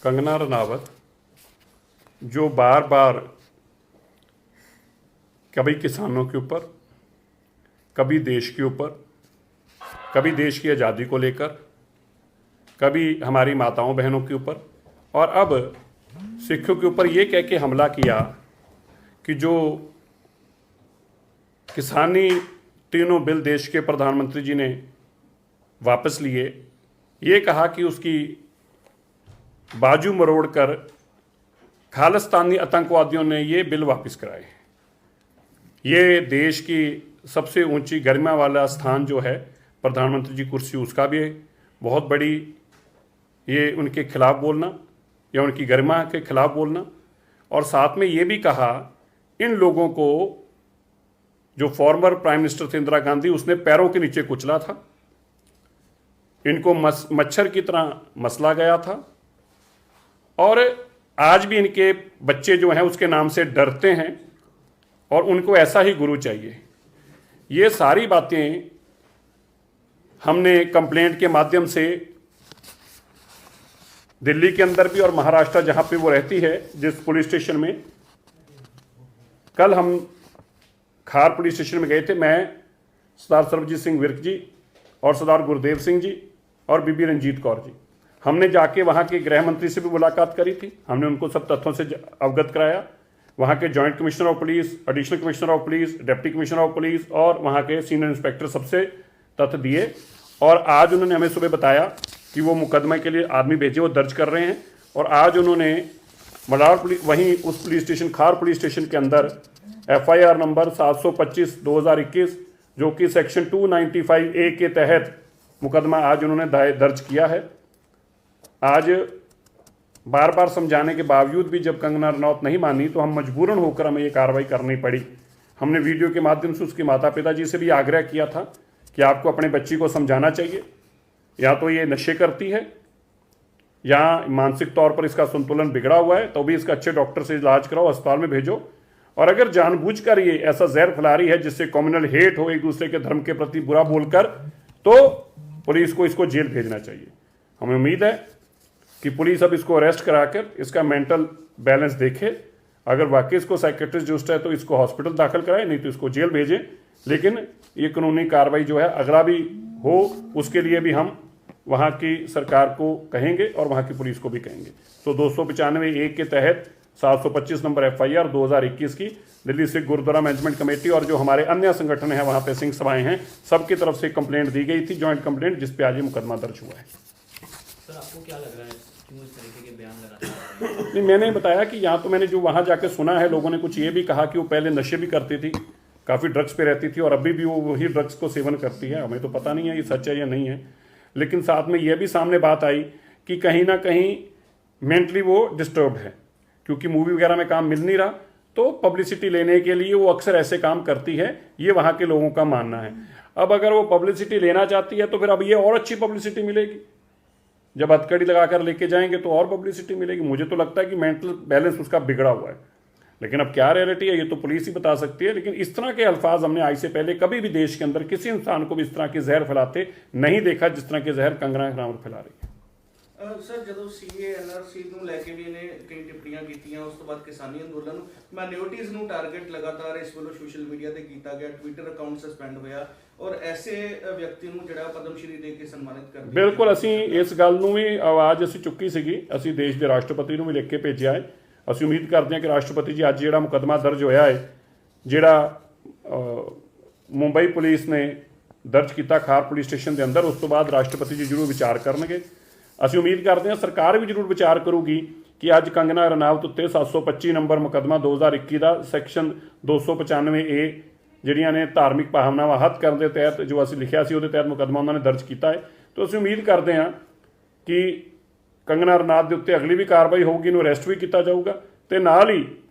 कंगना रनावत जो बार बार कभी किसानों के ऊपर, कभी देश के ऊपर, कभी देश की आज़ादी को लेकर, कभी हमारी माताओं बहनों के ऊपर और अब सिखों के ऊपर ये कह के हमला किया कि जो किसानी तीनों बिल देश के प्रधानमंत्री जी ने वापस लिए, ये कहा कि उसकी बाजू मरोड़कर खालिस्तानी आतंकवादियों ने ये बिल वापस कराए। ये देश की सबसे ऊंची गरिमा वाला स्थान जो है प्रधानमंत्री जी कुर्सी, उसका भी बहुत बड़ी ये उनके खिलाफ बोलना या उनकी गरिमा के खिलाफ बोलना। और साथ में ये भी कहा इन लोगों को, जो फॉर्मर प्राइम मिनिस्टर थे इंदिरा गांधी, उसने पैरों के नीचे कुचला था, इनको मच्छर की तरह मसला गया था और आज भी इनके बच्चे जो हैं उसके नाम से डरते हैं और उनको ऐसा ही गुरु चाहिए। ये सारी बातें हमने कंप्लेंट के माध्यम से दिल्ली के अंदर भी और महाराष्ट्र जहां पे वो रहती है जिस पुलिस स्टेशन में, कल हम खार पुलिस स्टेशन में गए थे, मैं, सरदार सर्वजीत सिंह विर्क जी और सरदार गुरदेव सिंह जी और बीबी रंजीत कौर जी, हमने जाके वहाँ के गृह मंत्री से भी मुलाकात करी थी। हमने उनको सब तथ्यों से अवगत कराया। वहाँ के joint commissioner of police, additional commissioner of police, deputy commissioner of police और वहाँ के सीनियर इंस्पेक्टर सबसे तथ्य दिए और आज उन्होंने हमें सुबह बताया कि वो मुकदमे के लिए आदमी भेजे, वो दर्ज कर रहे हैं। और आज उन्होंने मडार पुलिस, वहीं उस पुलिस स्टेशन खार पुलिस स्टेशन के अंदर FIR नंबर 725/2021 जो कि सेक्शन 295A के तहत मुकदमा आज उन्होंने दर्ज किया है। आज बार बार समझाने के बावजूद भी जब कंगना रनौत नहीं मानी तो हम मजबूरन होकर हमें ये कार्रवाई करनी पड़ी। हमने वीडियो के माध्यम से उसके माता पिता जी से भी आग्रह किया था कि आपको अपने बच्ची को समझाना चाहिए, या तो ये नशे करती है या मानसिक तौर पर इसका संतुलन बिगड़ा हुआ है, तो भी इसका अच्छे डॉक्टर से इलाज कराओ, अस्पताल में भेजो। और अगर जानबूझकर ये ऐसा जहर फैला रही है जिससे कम्युनल हेट हो, एक दूसरे के धर्म के प्रति बुरा बोलकर, तो पुलिस को इसको जेल भेजना चाहिए। हमें उम्मीद है कि पुलिस अब इसको अरेस्ट कराकर इसका मेंटल बैलेंस देखे। अगर वाकई इसको साइकेट्रिस्ट जुस्ट है तो इसको हॉस्पिटल दाखिल कराए, नहीं तो इसको जेल भेजें। लेकिन ये कानूनी कार्रवाई जो है अगला भी हो, उसके लिए भी हम वहाँ की सरकार को कहेंगे और वहाँ की पुलिस को भी कहेंगे। तो 295A के तहत 725 नंबर FIR 2021 की दिल्ली सिख गुरुद्वारा मैनेजमेंट कमेटी और जो हमारे अन्य संगठन हैं वहाँ पे सिंह सभाएं हैं, सबकी तरफ से कंप्लेंट दी गई थी, जॉइंट कंप्लेंट, जिस पे आज ये मुकदमा दर्ज हुआ है। सर, आपको क्या लग रहा है क्यों इस तरीके के बयान लगातार? नहीं, मैंने बताया कि यहाँ तो मैंने जो वहाँ जाके सुना है, लोगों ने कुछ ये भी कहा कि वो पहले नशे भी करती थी, काफ़ी ड्रग्स पे रहती थी और अभी भी वो वही ड्रग्स को सेवन करती है। हमें तो पता नहीं है ये सच है या नहीं है, लेकिन साथ में यह भी सामने बात आई कि कहीं ना कहीं मेंटली वो डिस्टर्ब्ड है, क्योंकि मूवी वगैरह में काम मिल नहीं रहा, तो पब्लिसिटी लेने के लिए वो अक्सर ऐसे काम करती है, ये वहाँ के लोगों का मानना है। अब अगर वो पब्लिसिटी लेना चाहती है तो फिर अब ये और अच्छी पब्लिसिटी मिलेगी, जब हथकड़ी लगाकर लेके जाएंगे तो और पब्लिसिटी मिलेगी। मुझे तो लगता है कि मेंटल बैलेंस उसका बिगड़ा हुआ है, लेकिन अब क्या रियलिटी है ये तो पुलिस ही बता सकती है। लेकिन इस तरह के अल्फाज हमने आज से पहले कभी भी देश के अंदर किसी इंसान को भी इस तरह के जहर फैलाते नहीं देखा जिस तरह के जहर कंगना रनावत फैला रही है। सर, ਜਦੋਂ CA NRC ਨੂੰ ਲੈ ਕੇ ਵੀ ਇਹਨੇ ਕਈ ਟਿੱਪਣੀਆਂ ਕੀਤੀਆਂ, ਉਸ ਤੋਂ ਬਾਅਦ ਕਿਸਾਨੀ ਅੰਦੋਲਨ ਨੂੰ ਮਾਈਨੋਰਿਟੀਜ਼ ਨੂੰ ਟਾਰਗੇਟ ਲਗਾਤਾਰ ਇਸ ਵੱਲੋਂ ਸੋਸ਼ਲ ਮੀਡੀਆ ਤੇ ਕੀਤਾ ਗਿਆ, ਟਵਿੱਟਰ ਅਕਾਊਂਟ ਸਸਪੈਂਡ ਹੋਇਆ ਔਰ ਐਸੇ ਵਿਅਕਤੀ ਨੂੰ ਜਿਹੜਾ ਪਦਮ ਸ਼੍ਰੀ ਦੇ ਕੇ ਸਨਮਾਨਿਤ ਕਰ ਦਿੱਤਾ। ਬਿਲਕੁਲ, ਅਸੀਂ ਇਸ ਗੱਲ ਨੂੰ ਵੀ ਆਵਾਜ਼ ਅਸੀਂ ਚੁੱਕੀ ਸੀਗੀ, ਅਸੀਂ ਦੇਸ਼ ਦੇ ਰਾਸ਼ਟਰਪਤੀ ਨੂੰ ਵੀ ਲਿਖ ਕੇ ਭੇਜਿਆ ਹੈ। ਅਸੀਂ ਉਮੀਦ ਕਰਦੇ ਹਾਂ ਕਿ ਰਾਸ਼ਟਰਪਤੀ ਜੀ ਅੱਜ ਜਿਹੜਾ ਮੁਕੱਦਮਾ ਦਰਜ ਹੋਇਆ ਹੈ, ਜਿਹੜਾ ਮੁੰਬਈ ਪੁਲਿਸ ਨੇ ਦਰਜ ਕੀਤਾ ਖਾਰ ਪੁਲਿਸ ਸਟੇਸ਼ਨ ਦੇ ਅੰਦਰ, ਉਸ ਤੋਂ ਬਾਅਦ ਰਾਸ਼ਟਰਪਤੀ ਜੀ ਜ਼ਰੂਰ ਵਿਚਾਰ ਕਰਨਗੇ। ਅਸੀਂ ਉਮੀਦ ਕਰਦੇ ਹਾਂ ਸਰਕਾਰ ਵੀ ਜ਼ਰੂਰ ਵਿਚਾਰ ਕਰੂਗੀ ਕਿ ਅੱਜ ਕੰਗਨਾ ਰਨਾਵਤ ਉੱਤੇ 725 ਨੰਬਰ ਮੁਕੱਦਮਾ 2021 ਦਾ ਸੈਕਸ਼ਨ 295A ਜਿਹੜੀਆਂ ਨੇ ਧਾਰਮਿਕ ਭਾਵਨਾਵਾਂ ਹੱਤ ਕਰਨ ਦੇ ਤਹਿਤ ਜੋ ਅਸੀਂ ਲਿਖਿਆ ਸੀ ਉਹਦੇ ਤਹਿਤ ਮੁਕੱਦਮਾ ਉਹਨਾਂ ਨੇ ਦਰਜ ਕੀਤਾ ਹੈ। ਤਾਂ ਅਸੀਂ ਉਮੀਦ ਕਰਦੇ ਹਾਂ ਕਿ ਕੰਗਨਾ ਰਨਾਵਤ ਦੇ ਉੱਤੇ ਅਗਲੀ ਵੀ ਕਾਰਵਾਈ ਹੋਊਗੀ, ਇਹਨੂੰ ਅਰੈਸਟ ਵੀ ਕੀਤਾ ਜਾਊਗਾ ਤੇ ਨਾਲ ਹੀ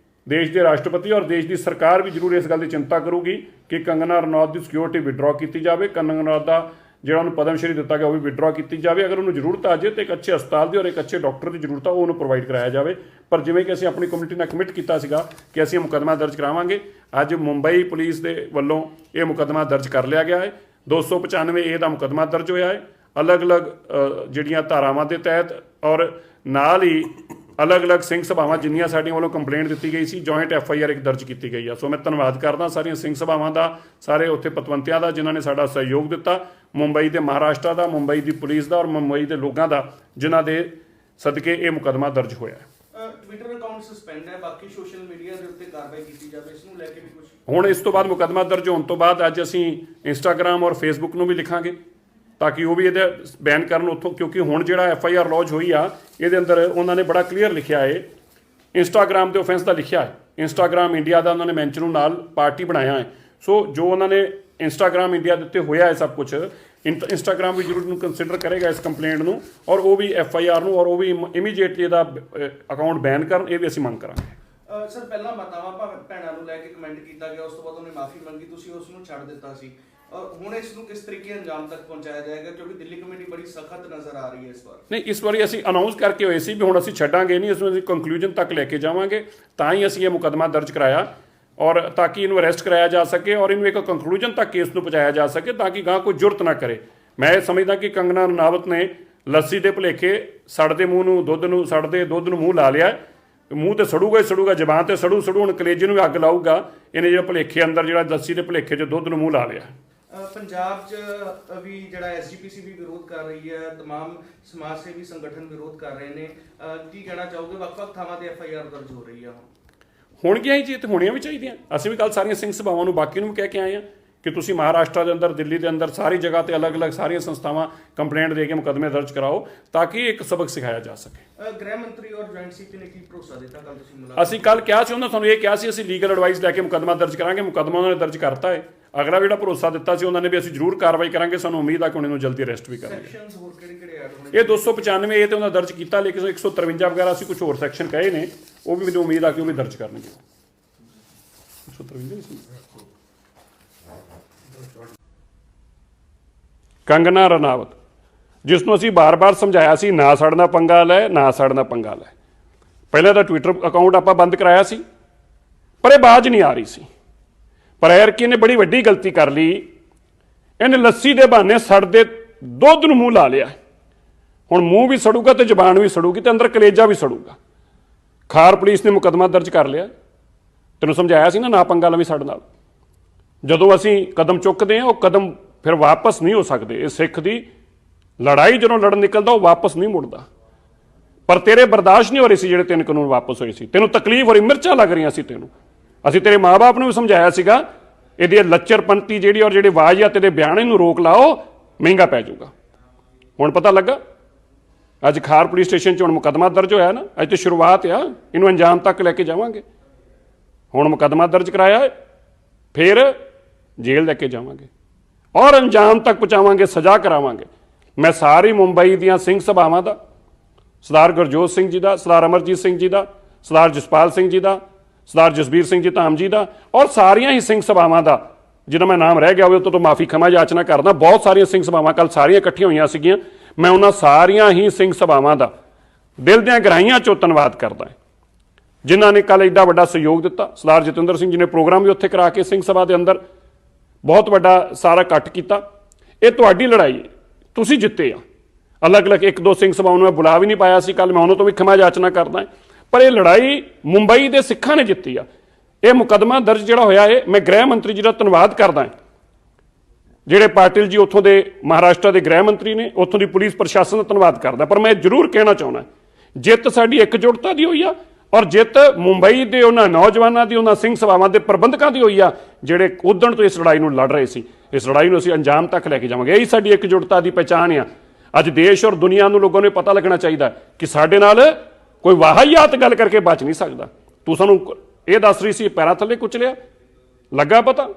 ਦੇਸ਼ ਦੇ ਰਾਸ਼ਟਰਪਤੀ ਔਰ ਦੇਸ਼ ਦੀ ਸਰਕਾਰ ਵੀ ਜ਼ਰੂਰ ਇਸ ਗੱਲ ਦੀ ਚਿੰਤਾ ਕਰੂਗੀ ਕਿ ਕੰਗਨਾ ਰਨਾਵਤ ਦੀ ਸਿਕਿਉਰਿਟੀ ਵਿਡਰਾ ਕੀਤੀ ਜਾਵੇ, ਕੰਗਨਾ ਰਨਾਵਤ ਦਾ ਜਿਹੜਾ ਉਹਨੂੰ ਪਦਮ ਸ਼੍ਰੀ ਦਿੱਤਾ ਗਿਆ ਉਹ ਵੀ ਵਿਡਰਾ ਕੀਤੀ ਜਾਵੇ। ਅਗਰ ਉਹਨੂੰ ਜ਼ਰੂਰਤ ਆ ਜੇ ਤਾਂ ਇੱਕ ਅੱਛੇ ਹਸਪਤਾਲ ਦੀ ਔਰ ਇੱਕ ਅੱਛੇ ਡਾਕਟਰ ਦੀ ਜ਼ਰੂਰਤ ਆ, ਉਹ ਉਹਨੂੰ ਪ੍ਰੋਵਾਈਡ ਕਰਾਇਆ ਜਾਵੇ। ਪਰ ਜਿਵੇਂ ਕਿ ਅਸੀਂ ਆਪਣੀ ਕਮਿਊਨਿਟੀ ਨਾਲ ਕਮਿਟ ਕੀਤਾ ਸੀਗਾ ਕਿ ਅਸੀਂ ਮੁਕੱਦਮਾ ਦਰਜ ਕਰਾਵਾਂਗੇ, ਅੱਜ ਮੁੰਬਈ ਪੁਲਿਸ ਦੇ ਵੱਲੋਂ ਇਹ ਮੁਕੱਦਮਾ ਦਰਜ ਕਰ ਲਿਆ ਗਿਆ ਹੈ। 295A ਦਾ ਮੁਕੱਦਮਾ ਦਰਜ ਹੋਇਆ ਹੈ, अलग अलग ਜਿਹੜੀਆਂ ਧਾਰਾਵਾਂ ਦੇ ਤਹਿਤ ਔਰ ਨਾਲ ਹੀ ਅਲੱਗ-ਅਲੱਗ ਸਿੰਘ ਸਭਾਵਾਂ ਜਿੰਨੀਆਂ ਸਾਡੀਆਂ ਵੱਲੋਂ ਕੰਪਲੇਂਟ ਦਿੱਤੀ ਗਈ ਸੀ, ਜੁਆਇੰਟ FIR ਇੱਕ ਦਰਜ ਕੀਤੀ ਗਈ ਆ। ਸੋ ਮੈਂ ਧੰਨਵਾਦ ਕਰਦਾ ਸਾਰੀਆਂ ਸਿੰਘ ਸਭਾਵਾਂ ਦਾ, ਸਾਰੇ ਉੱਥੇ ਪਤਵੰਤਿਆਂ ਦਾ ਜਿਨ੍ਹਾਂ ਨੇ ਸਾਡਾ ਸਹਿਯੋਗ ਦਿੱਤਾ, ਮੁੰਬਈ ਤੇ ਮਹਾਰਾਸ਼ਟਰ ਦਾ, ਮੁੰਬਈ ਦੀ ਪੁਲਿਸ ਦਾ ਔਰ ਮੁੰਬਈ ਦੇ ਲੋਕਾਂ ਦਾ, ਜਿਨ੍ਹਾਂ ਦੇ ਸਦਕੇ ਇਹ ਮੁਕੱਦਮਾ ਦਰਜ ਹੋਇਆ। ਟਵਿੱਟਰ ਅਕਾਊਂਟ ਸਸਪੈਂਡ ਹੈ, ਬਾਕੀ ਸੋਸ਼ਲ ਮੀਡੀਆ ਦੇ ਉੱਤੇ ਕਾਰਵਾਈ ਕੀਤੀ ਜਾਵੇ, ਇਸ ਨੂੰ ਲੈ ਕੇ ਵੀ ਕੁਝ ਹੁਣ ਇਸ ਤੋਂ ਬਾਅਦ ਮੁਕੱਦਮਾ ਦਰਜ ਹੋਣ ਤੋਂ ਬਾਅਦ ਅੱਜ ਅਸੀਂ ਇੰਸਟਾਗ੍ਰਾਮ ਔਰ ਫੇਸਬੁੱਕ ਨੂੰ ਵੀ ਲਿਖਾਂਗੇ ਤਾਂ ਕਿ ਉਹ ਵੀ ਇਹਦੇ ਬੈਨ ਕਰਨ ਉੱਥੋਂ, ਕਿਉਂਕਿ ਹੁਣ ਜਿਹੜਾ FIR ਲੌਜ ਹੋਈ ਆ ਇਹਦੇ ਅੰਦਰ ਉਹਨਾਂ ਨੇ ਬੜਾ ਕਲੀਅਰ ਲਿਖਿਆ ਹੈ, ਇੰਸਟਾਗ੍ਰਾਮ ਦੇ ਆਫੈਂਸ ਦਾ ਲਿਖਿਆ ਹੈ, ਇੰਸਟਾਗ੍ਰਾਮ ਇੰਡੀਆ ਦਾ ਉਹਨਾਂ ਨੇ ਮੈਂਸ਼ਨ ਨਾਲ ਪਾਰਟੀ ਬਣਾਇਆ ਹੈ। ਸੋ ਜੋ ਉਹਨਾਂ ਨੇ ਇੰਸਟਾਗ੍ਰਾਮ ਇੰਡੀਆ ਦੇ ਉੱਤੇ ਹੋਇਆ ਹੈ ਸਭ ਕੁਝ, ਇੰਸਟਾਗ੍ਰਾਮ ਵੀ ਜ਼ਰੂਰ ਨੂੰ ਕੰਸੀਡਰ ਕਰੇਗਾ ਇਸ ਕੰਪਲੇਂਟ ਨੂੰ, ਔਰ ਉਹ ਵੀ FIR ਨੂੰ, ਔਰ ਉਹ ਵੀ ਇਮੀਡੀਏਟਲੀ ਇਹਦਾ ਅਕਾਊਂਟ ਬੈਨ ਕਰਨ, ਇਹ ਵੀ ਅਸੀਂ ਮੰਗ ਕਰਾਂਗੇ। ਸਰ ਪਹਿਲਾਂ ਮਾਤਾਵਾਂ ਭੈਣਾਂ ਨੂੰ ਲੈ ਕੇ ਕਮੈਂਟ ਕੀਤਾ ਗਿਆ, ਉਸ ਤੋਂ ਬਾਅਦ ਉਹਨੇ ਮਾਫੀ ਮੰਗੀ, ਤੁਸੀਂ ਉਸ ਨੂੰ ਛੱਡ ਦਿੱਤਾ ਸੀ, ਔਰ ਹੁਣ ਇਸ ਨੂੰ ਕਿਸ ਤਰੀਕੇ ਅੰਜਾਮ ਤੱਕ ਪਹੁੰਚਾਇਆ ਜਾਏਗਾ, ਕਿਉਂਕਿ ਦਿੱਲੀ ਕਮੇਟੀ ਬੜੀ ਸਖਤ ਨਜ਼ਰ ਆ ਰਹੀ ਹੈ ਇਸ ਵਾਰ? ਨਹੀਂ, ਇਸ ਵਾਰੀ ਅਸੀਂ ਅਨਾਉਂਸ ਕਰਕੇ ਹੋਏ ਸੀ ਵੀ ਹੁਣ ਅਸੀਂ ਛੱਡਾਂਗੇ ਨਹੀਂ, ਇਸ ਨੂੰ ਅਸੀਂ ਕੰਕਲੂਜਨ ਤੱਕ ਲੈ ਕੇ ਜਾਵਾਂਗੇ, ਤਾਂ ਹੀ ਅਸੀਂ ਇਹ ਮੁਕੱਦਮਾ ਦਰਜ ਕਰਾਇਆ, ਔਰ ਤਾਂ ਕਿ ਇਹਨੂੰ ਅਰੈਸਟ ਕਰਾਇਆ ਜਾ ਸਕੇ ਔਰ ਇਹਨੂੰ ਇੱਕ ਕੰਕਲੂਜਨ ਤੱਕ ਕੇਸ ਨੂੰ ਪਹੁੰਚਾਇਆ ਜਾ ਸਕੇ, ਤਾਂ ਕਿ ਗਾਂ ਕੋਈ ਜੁਰਤ ਨਾ ਕਰੇ। ਮੈਂ ਇਹ ਸਮਝਦਾ ਕਿ ਕੰਗਨਾ ਰਣਾਵਤ ਨੇ ਲੱਸੀ ਦੇ ਭੁਲੇਖੇ ਸੜਦੇ ਮੂੰਹ ਨੂੰ ਸੜਦੇ ਦੁੱਧ ਨੂੰ ਮੂੰਹ ਲਾ ਲਿਆ, ਮੂੰਹ ਤੇ ਸੜੂਗਾ ਹੀ ਸੜੂਗਾ, ਜ਼ਬਾਨ ਤੇ ਸੜੂ, ਹੁਣ ਕਲੇਜੇ ਨੂੰ ਵੀ ਅੱਗ ਲਾਊਗਾ, ਇਹਨੇ ਜਿਹੜਾ ਭੁਲੇਖੇ ਅੰਦਰ ਜਿਹੜਾ ਲੱਸੀ ਦੇ ਭੁਲੇਖੇ 'ਚ ਦੁੱਧ ਨੂੰ ਮੂੰਹ ਲਾ ਲਿਆ। ਪੰਜਾਬ 'ਚ ਵੀ ਜਿਹੜਾ SGPC ਵੀ ਵਿਰੋਧ ਕਰ ਰਹੀ ਹੈ, तमाम ਸਮਾਜ ਸੇਵੀ ਸੰਗਠਨ ਵਿਰੋਧ ਕਰ ਰਹੇ ਨੇ, ਕੀ ਕਹਿਣਾ ਚਾਹੋਗੇ? ਵੱਖ-ਵੱਖ ਥਾਵਾਂ ਤੇ FIR ਦਰਜ ਹੋ ਰਹੀ ਆ ਹੋਣਗੀਆਂ ਹੀ ਜੀ, ਤੇ ਹੋਣੀਆਂ ਵੀ ਚਾਹੀਦੀਆਂ। ਅਸੀਂ ਵੀ ਕੱਲ ਸਾਰੀਆਂ ਸਿੰਘ ਸਭਾਵਾਂ ਨੂੰ ਬਾਕੀ ਨੂੰ ਵੀ ਕਹਿ ਕੇ ਆਏ ਹਾਂ ਕਿ ਤੁਸੀਂ ਮਹਾਰਾਸ਼ਟਰ ਦੇ ਅੰਦਰ, ਦਿੱਲੀ ਦੇ ਅੰਦਰ, ਸਾਰੀ ਜਗ੍ਹਾ ਤੇ ਅਲੱਗ-ਅਲੱਗ ਸਾਰੀਆਂ ਸੰਸਥਾਵਾਂ ਕੰਪਲੇਂਟ ਦੇ ਕੇ ਮੁਕੱਦਮੇ ਦਰਜ ਕਰਾਓ ਤਾਂ ਕਿ ਇੱਕ ਸਬਕ ਸਿਖਾਇਆ ਜਾ ਸਕੇ। ਗ੍ਰਹਿ ਮੰਤਰੀ ਔਰ ਜੁਆਇੰਟ CP ਨੇ ਕੀ ਭਰੋਸਾ ਦਿੱਤਾ? ਕੱਲ ਤੁਸੀਂ ਮੁਲਾਕਾਤ, ਅਸੀਂ ਕੱਲ ਕਿਹਾ ਸੀ ਉਹਨਾਂ, ਤੁਹਾਨੂੰ ਇਹ ਕਿਹਾ ਸੀ ਅਸੀਂ ਲੀਗਲ ਐਡਵਾਈਸ ਲੈ ਕੇ ਮੁਕੱਦਮਾ ਦਰਜ ਕਰਾਂਗੇ, ਮੁਕੱਦਮਾ ਉਹਨਾਂ ਨੇ ਦਰਜ ਕਰਤਾ ਹੈ। ਅਗਲਾ ਜਿਹੜਾ ਭਰੋਸਾ ਦਿੱਤਾ ਸੀ ਉਹਨਾਂ ਨੇ ਵੀ ਅਸੀਂ ਜ਼ਰੂਰ ਕਾਰਵਾਈ ਕਰਾਂਗੇ, ਸਾਨੂੰ ਉਮੀਦ ਆ ਕਿ ਹੁਣ ਇਹਨੂੰ ਜਲਦੀ ਅਰੈਸਟ ਵੀ ਕਰਾਂਗੇ। ਸੈਕਸ਼ਨਸ ਹੋਰ ਕਿਹੜੇ-ਕਿਹੜੇ ਐਡ ਹੋਣੇ? ਇਹ 295 ਇਹ ਤੇ ਉਹਨਾਂ ਦਰਜ ਕੀਤਾ, ਲੇਕਿਨ 153 ਵਗੈਰਾ ਅਸੀਂ ਕੁਝ ਹੋਰ ਸੈਕਸ਼ਨ ਕਹੇ ਨੇ, ਉਹ ਵੀ ਮੈਨੂੰ ਉਮੀਦ ਆ ਕਿ ਉਹ ਵੀ ਦਰਜ ਕਰਨਗੇ। 153 ਸੀ। ਕੰਗਨਾ ਰਣਾਵਤ, ਜਿਸ ਨੂੰ ਅਸੀਂ ਬਾਰ-ਬਾਰ ਸਮਝਾਇਆ ਸੀ ਨਾ ਸਾਡੇ ਨਾਲ ਪੰਗਾ ਲੈ, ਨਾ ਸਾਡੇ ਨਾਲ ਪੰਗਾ ਲੈ। ਪਹਿਲਾਂ ਤਾਂ ਟਵਿੱਟਰ ਅਕਾਊਂਟ ਆਪਾਂ ਬੰਦ ਕਰਾਇਆ ਸੀ, ਪਰ ਇਹ ਬਾਜ਼ ਨਹੀਂ ਆ ਰਹੀ ਸੀ। ਪਰ ਐਰਕੀ ਨੇ ਬੜੀ ਵੱਡੀ ਗਲਤੀ ਕਰ ਲਈ, ਇਹਨੇ ਲੱਸੀ ਦੇ ਬਹਾਨੇ ਸੜਦੇ ਦੁੱਧ ਨੂੰ ਮੂੰਹ ਲਾ ਲਿਆ। ਹੁਣ ਮੂੰਹ ਵੀ ਸੜੂਗਾ ਤੇ ਜ਼ਬਾਨ ਵੀ ਸੜੂਗੀ ਤੇ ਅੰਦਰ ਕਲੇਜਾ ਵੀ ਸੜੂਗਾ। ਖਾਰ ਪੁਲਿਸ ਨੇ ਮੁਕੱਦਮਾ ਦਰਜ ਕਰ ਲਿਆ। ਤੈਨੂੰ ਸਮਝਾਇਆ ਸੀ ਨਾ ਪੰਗਾ ਲਵੀਂ ਸਾਡੇ ਨਾਲ। ਜਦੋਂ ਅਸੀਂ ਕਦਮ ਚੁੱਕਦੇ ਹਾਂ ਉਹ ਕਦਮ ਫਿਰ ਵਾਪਸ ਨਹੀਂ ਹੋ ਸਕਦੇ। ਇਹ ਸਿੱਖ ਦੀ ਲੜਾਈ ਜਦੋਂ ਲੜਨ ਨਿਕਲਦਾ ਉਹ ਵਾਪਸ ਨਹੀਂ ਮੁੜਦਾ। ਪਰ ਤੇਰੇ ਬਰਦਾਸ਼ਤ ਨਹੀਂ ਹੋ ਰਹੀ ਸੀ ਜਿਹੜੇ 3 ਕਾਨੂੰਨ ਵਾਪਸ ਹੋਏ ਸੀ, ਤੈਨੂੰ ਤਕਲੀਫ ਹੋ ਰਹੀ, ਮਿਰਚਾਂ ਲੱਗ ਰਹੀਆਂ ਸੀ ਤੈਨੂੰ। ਅਸੀਂ ਤੇਰੇ ਮਾਂ-ਬਾਪ ਨੂੰ ਵੀ ਸਮਝਾਇਆ ਸੀਗਾ ਇਹਦੀ ਲੱਚਰਪੰਤੀ ਜਿਹੜੀ ਔਰ ਜਿਹੜੇ ਵਾਜਿਆ ਤੇਰੇ ਬਿਆਨ ਇਹਨੂੰ ਰੋਕ ਲਾਓ, ਮਹਿੰਗਾ ਪੈ ਜਾਊਗਾ। ਹੁਣ ਪਤਾ ਲੱਗਾ, ਅੱਜ ਖਾਰ ਪੁਲਿਸ ਸਟੇਸ਼ਨ 'ਚ ਹੁਣ ਮੁਕੱਦਮਾ ਦਰਜ ਹੋਇਆ ਨਾ, ਅੱਜ ਤੇ ਸ਼ੁਰੂਆਤ ਆ, ਇਹਨੂੰ ਅੰਜਾਮ ਤੱਕ ਲੈ ਕੇ ਜਾਵਾਂਗੇ। ਹੁਣ ਮੁਕੱਦਮਾ ਦਰਜ ਕਰਾਇਆ, ਫਿਰ ਜੇਲ੍ਹ ਲੈ ਕੇ ਜਾਵਾਂਗੇ ਔਰ ਅੰਜਾਮ ਤੱਕ ਪਹੁੰਚਾਵਾਂਗੇ, ਸਜ਼ਾ ਕਰਾਵਾਂਗੇ। ਮੈਂ ਸਾਰੀ ਮੁੰਬਈ ਦੀਆਂ ਸਿੰਘ ਸਭਾਵਾਂ ਦਾ, ਸਰਦਾਰ ਗੁਰਜੋਤ ਸਿੰਘ ਜੀ ਦਾ, ਸਰਦਾਰ ਅਮਰਜੀਤ ਸਿੰਘ ਜੀ ਦਾ, ਸਰਦਾਰ ਜਸਪਾਲ ਸਿੰਘ ਜੀ ਦਾ, ਸਰਦਾਰ ਜਸਬੀਰ ਸਿੰਘ ਜੀ ਧਾਮ ਜੀ ਦਾ, ਔਰ ਸਾਰੀਆਂ ਹੀ ਸਿੰਘ ਸਭਾਵਾਂ ਦਾ, ਜਿਹਨਾਂ ਮੈਂ ਨਾਮ ਰਹਿ ਗਿਆ ਹੋਵੇ ਉਹ ਤੋਂ ਮਾਫੀ ਖਿਮਾ ਯਾਚਨਾ ਕਰਦਾ। ਬਹੁਤ ਸਾਰੀਆਂ ਸਿੰਘ ਸਭਾਵਾਂ ਕੱਲ ਸਾਰੀਆਂ ਇਕੱਠੀਆਂ ਹੋਈਆਂ ਸੀਗੀਆਂ। ਮੈਂ ਉਹਨਾਂ ਸਾਰੀਆਂ ਹੀ ਸਿੰਘ ਸਭਾਵਾਂ ਦਾ ਦਿਲ ਦੀਆਂ ਗਹਿਰਾਈਆਂ 'ਚੋਂ ਧੰਨਵਾਦ ਕਰਦਾ ਜਿਨ੍ਹਾਂ ਨੇ ਕੱਲ ਐਡਾ ਵੱਡਾ ਸਹਿਯੋਗ ਦਿੱਤਾ। ਸਰਦਾਰ ਜਤਿੰਦਰ ਸਿੰਘ ਜੀ ਨੇ ਪ੍ਰੋਗਰਾਮ ਵੀ ਉੱਥੇ ਕਰਾ ਕੇ ਸਿੰਘ ਸਭਾ ਦੇ ਅੰਦਰ ਬਹੁਤ ਵੱਡਾ ਸਾਰਾ ਇਕੱਠ ਕੀਤਾ। ਇਹ ਤੁਹਾਡੀ ਲੜਾਈ ਹੈ, ਤੁਸੀਂ ਜਿੱਤੇ ਆ। ਅਲੱਗ-ਅਲੱਗ 1-2 ਸਿੰਘ ਸਭਾਵਾਂ ਨੂੰ ਮੈਂ ਬੁਲਾ ਵੀ ਨਹੀਂ ਪਾਇਆ ਸੀ ਕੱਲ, ਮੈਂ ਉਹਨਾਂ ਤੋਂ ਵੀ ਖਿਮਾ ਯਾਚਨਾ ਕਰਦਾ। ਪਰ ਇਹ ਲੜਾਈ ਮੁੰਬਈ ਦੇ ਸਿੱਖਾਂ ਨੇ ਜਿੱਤੀ ਆ। ਇਹ ਮੁਕੱਦਮਾ ਦਰਜ ਜਿਹੜਾ ਹੋਇਆ ਹੈ, ਮੈਂ ਗ੍ਰਹਿ ਮੰਤਰੀ ਜੀ ਦਾ ਧੰਨਵਾਦ ਕਰਦਾ, ਜਿਹੜੇ ਪਾਟਿਲ ਜੀ ਉੱਥੋਂ ਦੇ ਮਹਾਰਾਸ਼ਟਰ ਦੇ ਗ੍ਰਹਿ ਮੰਤਰੀ ਨੇ, ਉੱਥੋਂ ਦੀ ਪੁਲਿਸ ਪ੍ਰਸ਼ਾਸਨ ਦਾ ਧੰਨਵਾਦ ਕਰਦਾ। ਪਰ ਮੈਂ ਜ਼ਰੂਰ ਕਹਿਣਾ ਚਾਹੁੰਦਾ, ਜਿੱਤ ਸਾਡੀ ਇਕਜੁੱਟਤਾ ਦੀ ਹੋਈ ਆ ਔਰ ਜਿੱਤ ਮੁੰਬਈ ਦੇ ਉਹਨਾਂ ਨੌਜਵਾਨਾਂ ਦੀ, ਉਹਨਾਂ ਸਿੰਘ ਸਭਾਵਾਂ ਦੇ ਪ੍ਰਬੰਧਕਾਂ ਦੀ ਹੋਈ ਆ ਜਿਹੜੇ ਉਦਣ ਤੋਂ ਇਸ ਲੜਾਈ ਨੂੰ ਲੜ ਰਹੇ ਸੀ। ਇਸ ਲੜਾਈ ਨੂੰ ਅਸੀਂ ਅੰਜਾਮ ਤੱਕ ਲੈ ਕੇ ਜਾਵਾਂਗੇ। ਇਹੀ ਸਾਡੀ ਇਕਜੁੱਟਤਾ ਦੀ ਪਹਿਚਾਣ ਆ। ਅੱਜ ਦੇਸ਼ ਔਰ ਦੁਨੀਆ ਨੂੰ ਲੋਕਾਂ ਨੂੰ ਪਤਾ ਲੱਗਣਾ ਚਾਹੀਦਾ ਕਿ ਸਾਡੇ ਨਾਲ ਕੋਈ ਵਾਹਿਯਾਤ ਗੱਲ ਕਰਕੇ ਬਚ ਨਹੀਂ ਸਕਦਾ। ਤੂੰ ਸਾਨੂੰ ਇਹ ਦੱਸ ਰਹੀ ਸੀ ਪੈਰਾਂ ਥੱਲੇ ਕੁਚਲਿਆ, ਲੱਗਾ ਪਤਾ?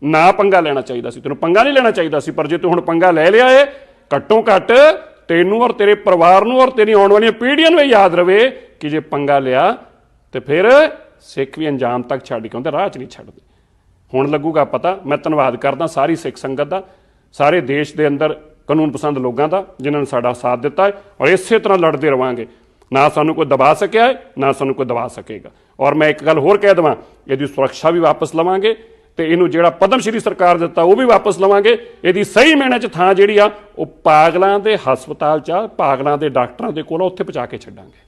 ਨਾ ਪੰਗਾ ਲੈਣਾ ਚਾਹੀਦਾ ਸੀ, ਤੈਨੂੰ ਪੰਗਾ ਨਹੀਂ ਲੈਣਾ ਚਾਹੀਦਾ ਸੀ। ਪਰ ਜੇ ਤੂੰ ਹੁਣ ਪੰਗਾ ਲੈ ਲਿਆ ਏ, ਘੱਟੋ ਘੱਟ ਤੈਨੂੰ ਔਰ ਤੇਰੇ ਪਰਿਵਾਰ ਨੂੰ ਔਰ ਤੇਰੀ ਆਉਣ ਵਾਲੀਆਂ ਪੀੜ੍ਹੀਆਂ ਨੂੰ ਇਹ ਯਾਦ ਰਵੇ ਕਿ ਜੇ ਪੰਗਾ ਲਿਆ ਤੇ ਫਿਰ ਸਿੱਖ ਵੀ ਅੰਜਾਮ ਤੱਕ ਛੱਡ ਕੇ ਆਉਂਦੇ, ਰਾਹ 'ਚ ਨਹੀਂ ਛੱਡਦੇ। ਹੁਣ ਲੱਗੂਗਾ ਪਤਾ। ਮੈਂ ਧੰਨਵਾਦ ਕਰਦਾ ਸਾਰੀ ਸਿੱਖ ਸੰਗਤ ਦਾ, ਸਾਰੇ ਦੇਸ਼ ਦੇ ਅੰਦਰ ਕਾਨੂੰਨ ਪਸੰਦ ਲੋਕਾਂ ਦਾ, ਜਿਨ੍ਹਾਂ ਨੇ ਸਾਡਾ ਸਾਥ ਦਿੱਤਾ ਹੈ ਔਰ ਇਸੇ ਤਰ੍ਹਾਂ ਲੜਦੇ ਰਵਾਂਗੇ। ਨਾ ਸਾਨੂੰ ਕੋਈ ਦਬਾ ਸਕਿਆ ਹੈ, ਨਾ ਸਾਨੂੰ ਕੋਈ ਦਬਾ ਸਕੇਗਾ। ਔਰ ਮੈਂ ਇੱਕ ਗੱਲ ਹੋਰ ਕਹਿ ਦੇਵਾਂ, ਇਹਦੀ ਸੁਰੱਖਿਆ ਵੀ ਵਾਪਸ ਲਵਾਂਗੇ ਤੇ ਇਹਨੂੰ ਜਿਹੜਾ ਪਦਮ ਸ਼੍ਰੀ ਸਰਕਾਰ ਦਿੱਤਾ ਉਹ ਵੀ ਵਾਪਸ ਲਵਾਂਗੇ। ਇਹਦੀ ਸਹੀ ਮਾਇਨੇ 'ਚ ਥਾਂ ਜਿਹੜੀ ਆ ਉਹ ਪਾਗਲਾਂ ਦੇ ਹਸਪਤਾਲ 'ਚ ਆ, ਪਾਗਲਾਂ ਦੇ ਡਾਕਟਰਾਂ ਦੇ ਕੋਲ, ਉੱਥੇ ਪਹੁੰਚਾ ਕੇ ਛੱਡਾਂਗੇ।